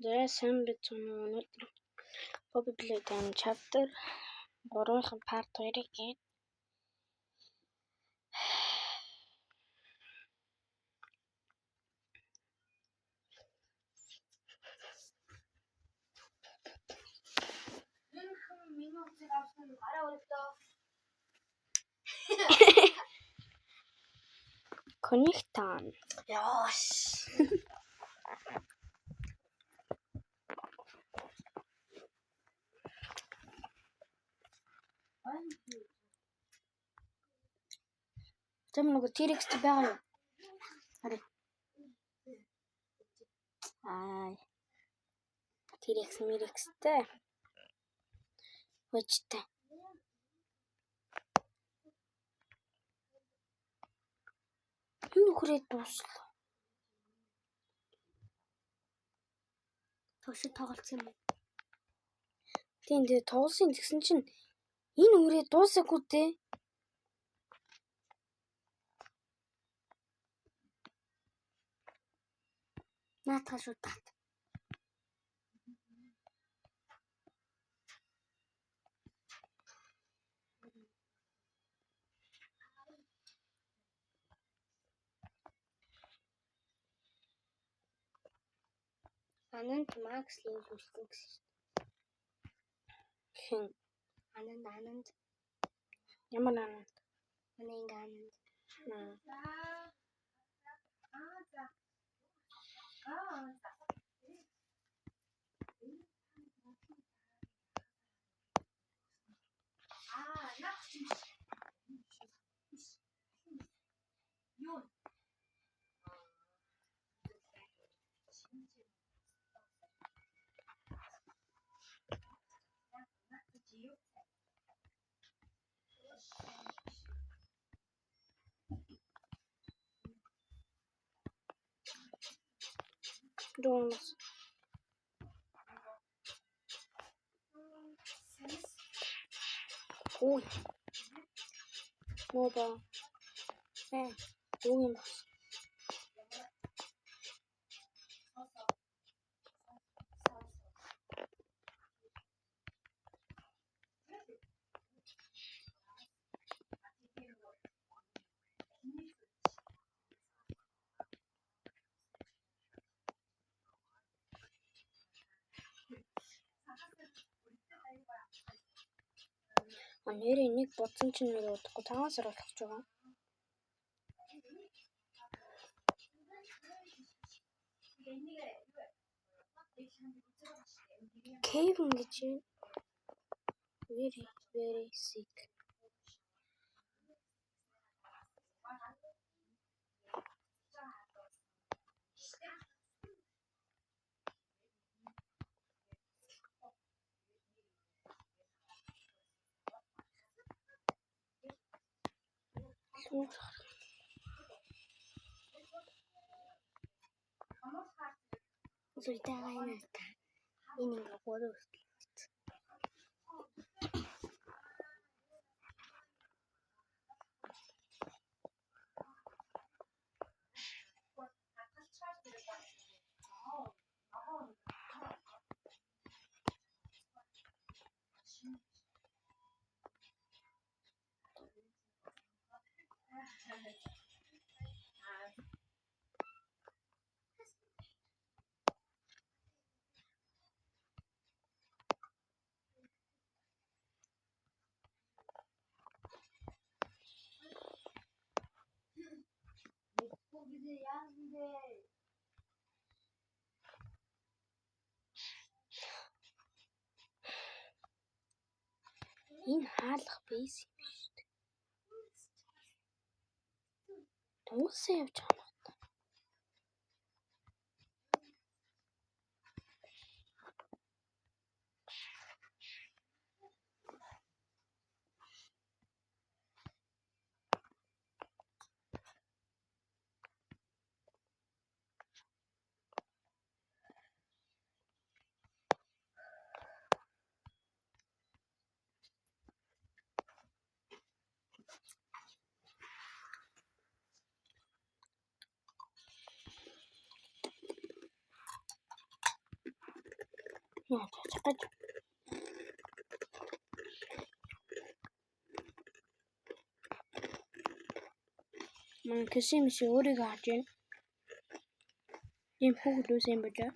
За сайн бицэн өнөөдөр Bobby Playtime chapter 3-ын part 2-ыг гээд минутыг авсан гараа өргөдөө. Коннектан. Яаш. Тэм нөгөө T-Rex байгаа юу? Хари. T-Rex мэрекстэй. Хүчтэй. Юу хүрээ дуслаа. Төгсөж тоглосон юм. Тийм тоглосон гэсэн чинь энэ хүрээ дуусаагүй дээ. Наатах шүү тат. Ананд Макс л үлдсэн гэсэн шүү дээ. Хэн? Ананд. Ямар Ананд? Ананг Ананд. Донос. Ой. Моба. Юу юм бэ? Нэрээ нэг бодсон чинь нэр удахгүй 5 сар болох ч байгаа. Kevin гэж very sick. Зүйтэй гайнаа та. Энэ ингээ гурав хүртэл. Энэ хаалах бейс юм шүү дээ. Дуусаа явж байгаа юм. Яа чацгаж. Ман кэсимс өөрийгөө хаж байна. Ийм хүүхдүүс юм байна.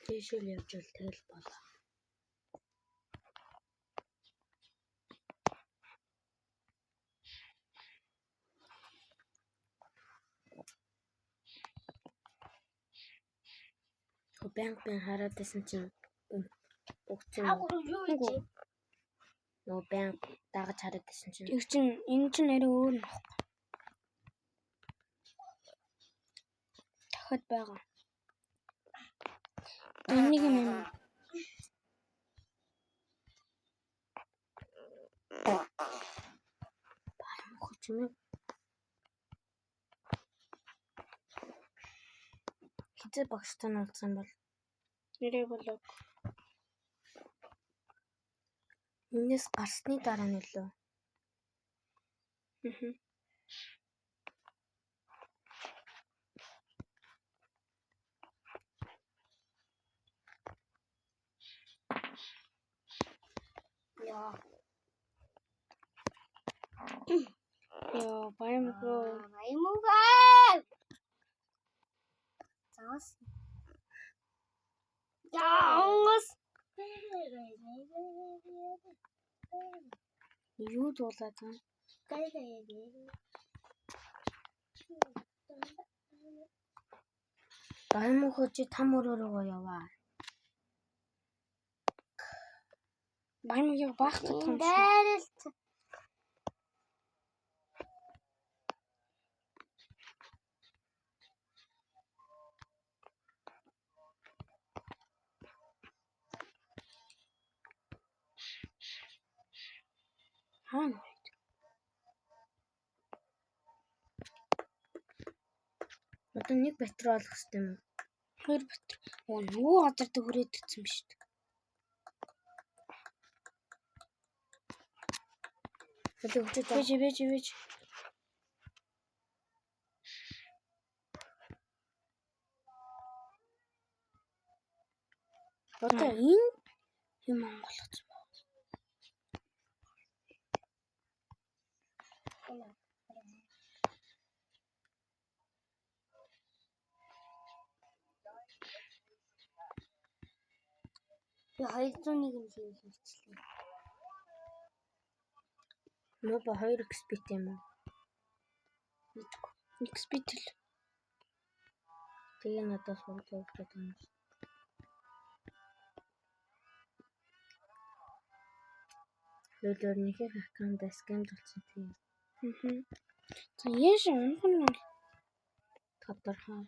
Тийшэл явж бол тэгэл болоо. Бэнк хараад байсан чинь өгцөн юу нөө бэнк дагаж хараад байсан чинь Тэг чин энэ чинь арай өөр нөх. Дахиад байгаа. Энийг юм. хүчмээ хизээ багштай нь уулзсан бол Нэрээ болоо. энэс гарсны дараа нөлөө. Яа. Яа баямгүй. Аймугаа. Заас. Яас. Юу дуулаад байна? Баймухаж там өрөөрөө яваа. Баямгийг багтах юм шиг. Дээрэлт. Хаана? Одоо нэг батарей олох хэрэгтэй юм. Хоёр батар. Оо нөгөө газар дээр хүрээд гисэн биш үү? Хөлөө хүчтэй. Бэж. Одоо энэ юм монголч. Би 201 юм хийлээ. Мөн ба 2 XP юм уу? XP тэл. Тэгээ надаас болоо гэдэг юм. Лөлөөрнийхээ аккаунт скам болсон тийм. За яаш унах нь Тодорхой.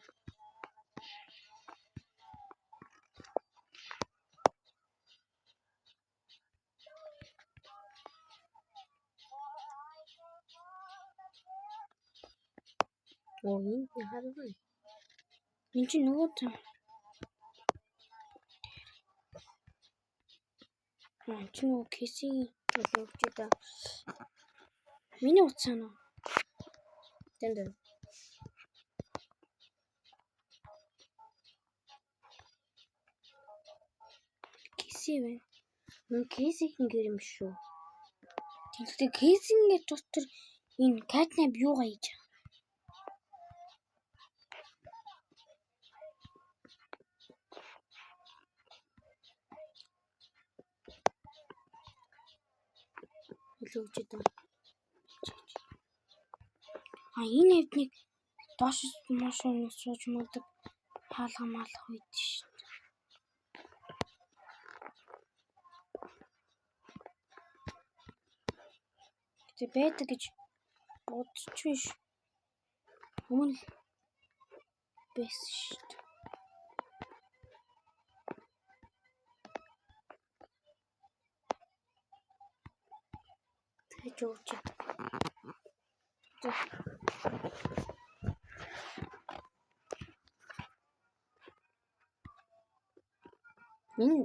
Оо энэ харахгүй. энэ чинь нөгөө тань. Чи нөгөө кэсийн Лөлөвчдөө миний утсаа нөө. тэнд. Кэси вэ? Мөн кейсийн гэр юм шүү. Тэгтээ кэсингээ дотор энэ катнап юу гайж? Лөлөвчдөө. Энэ хэвнийг доош машинаас сууж муудаг хаалгамаалах үед шүү. Тэ байдаг гэж бодчих биш. Өмнө байсан шүү. Тэгэж өгч. Энэ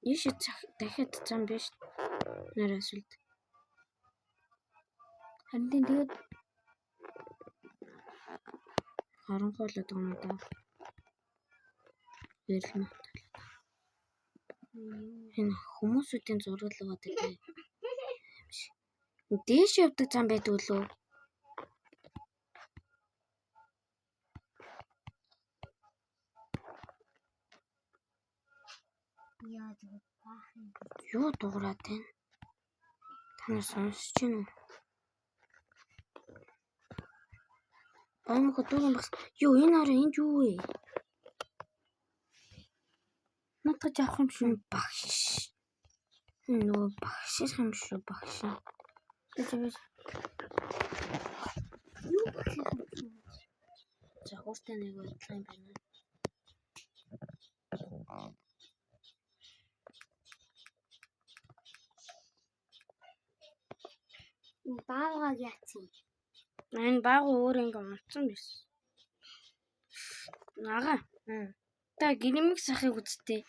ийш дахиад зам биш. Нэрээ сүлд. Харин тэгээд харанхуйлаад байгаа юм да. Ярил нь. Энэ хүмүүсүүдийн зураг л байгаа дээ. Дээш явдаг зам байдаг лөө. Яа зөв баах юм. Юу дуурайд байна? Та нар сонсож байна уу? Баймхад дууган бас. Юу энэ араа энд юу вэ? Надад явах юм шиг багш. Нөө багших юм шүү багш. Тэгвэл Юу бах юм. за хууртай нэг бодлоо юм байна. Баагаа яатсан. Энэ баагаа өөр ингэ унтсан биш. Нага. Та гэрэмэг сахыг үзтээ.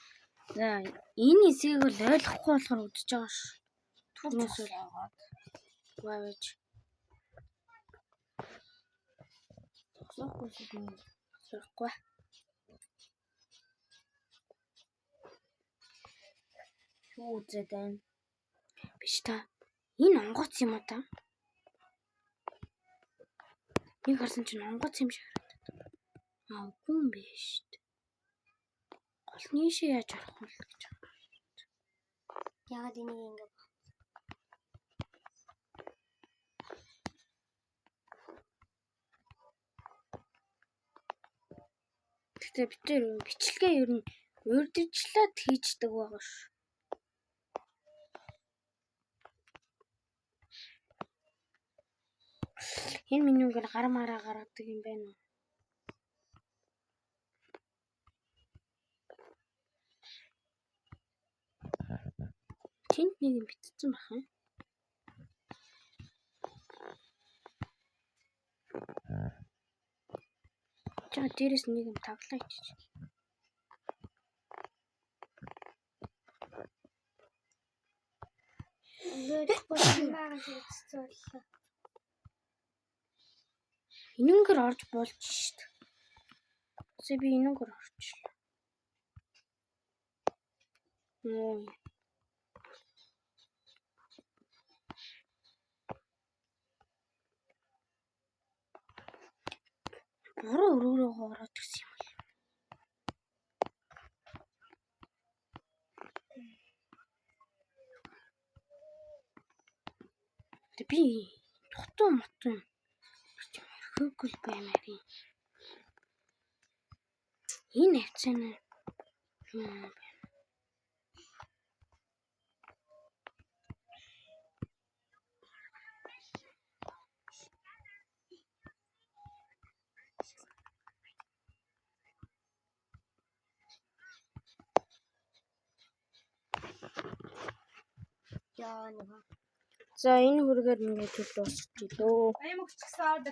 За энэ хэсгийг л ойлгохгүй болохоор үдчихэж байгаа ш. Түрнээс үл аваад. Вавж. Сохгүй. Юу үзээд байна? Биш та. Энэ онгоц юм аа та. Нэг харсан чинь онгоц юм шиг харагдав. Үгүй юм биш. Гол нийшээ яаж орох вэ гэж. Яагаад энийг ингэ Гэтэ бид тэр бичлэгээ ер нь урьдчилаад хийждэг байгаа ш. Энэ менюгээр гар мараа гаргадаг юм байна уу? Тинт нэг юм битсэн баха. Чаа дээрээс нэг юм таглаа ичиж. Лөөд босмаар хийцүүлээ. Энэнгээр орж болж шít. Сэ би энэнгээр орчлоо. Буруу өрөөрөө ороод ирсэн юм байна. Би дутуу мотон хөөкөл баймаар юм. Энэ авцсан юм. Яа нэг. За энэ хүргээр ингээд дуусчихлоо. Аймагч гисаад